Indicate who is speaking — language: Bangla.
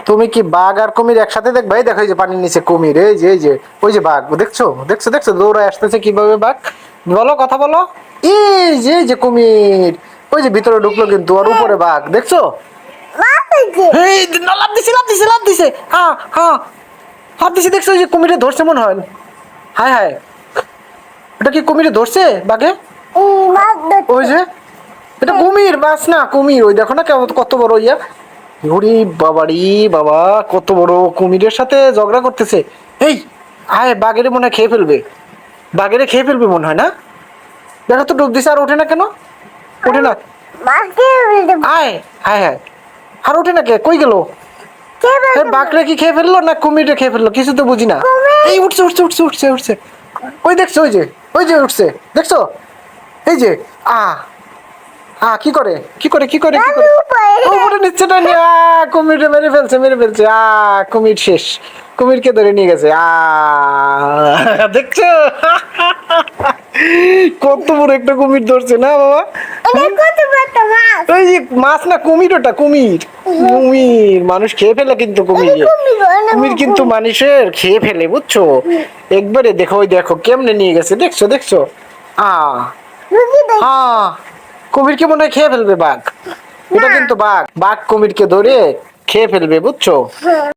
Speaker 1: তুমি কি বাঘ আর কুমির একসাথে দেখবে? এই দেখো, এই যে পানির নিচে কুমির, এই যে ওই যে বাঘ, দেখছো দেখছো দেখছো দৌড়ায় আসতেছে কিভাবে বাঘ। বলো, কথা বলো। এই যে কুমির, ওই যে ভিতরে ঢুকলো কিন্তু, আর উপরে বাঘ, দেখছো? এই না, লাফ দিছে লাফ দিছে লাফ দিছে, হ্যাঁ হ্যাঁ, লাফ দিছে, দেখছো? ওই যে কুমিরে ধরছে মনে হয়। হায় হায়, এটা কি কুমিরে ধরছে বাঘে? ওই যে, এটা কুমির, বাস না কুমির, ওই দেখো না কত বড় ইয়া। ওরে বাবারি বাবা, কত বড় কুমিরের সাথে ঝগড়া করতেছে। এই, আয় বাঘেরে মনে হয় খেয়ে ফেলবে, বাঘেরে খেয়ে ফেলবে মনে হয় না। দেখো তো ডুব দিছে, আর ওঠে না কেন? ওঠে না। আয়, হায় হায়, আর ওঠে না কে, কই গেল? বাঘরে কি খেয়ে ফেললো না কুমিরে খেয়ে ফেললো, কিছু তো বুঝি না। এই উঠছে উঠছে উঠছে উঠছে উঠছে, ওই দেখছো, ওই যে উঠছে, দেখছো? এই যে, আ কি করে কি করে কি করে কি করে, উপরে নিচ্ছে না নিয়ে, কুমির মেরে ফেলছে মেরে ফেলছে, কুমির শেষ, কুমিরকে ধরে নিয়ে গেছে। দেখছো? কত বড় একটা কুমির ধরছে না বাবা। ওই যে মাছ না কুমির, ওটা কুমির, কুমির মানুষ খেয়ে ফেলে কিন্তু কুমির, কুমির কিন্তু মানুষের খেয়ে ফেলে, বুঝছো? একবারে দেখো, ওই দেখো কেমনে নিয়ে গেছে, দেখছো দেখছো? আ হ্যাঁ, কুমিরকে মনে হয় খেয়ে ফেলবে বাঘ। এটা কিন্তু বাঘ, বাঘ কুমিরকে ধরে খেয়ে ফেলবে, বুঝছো?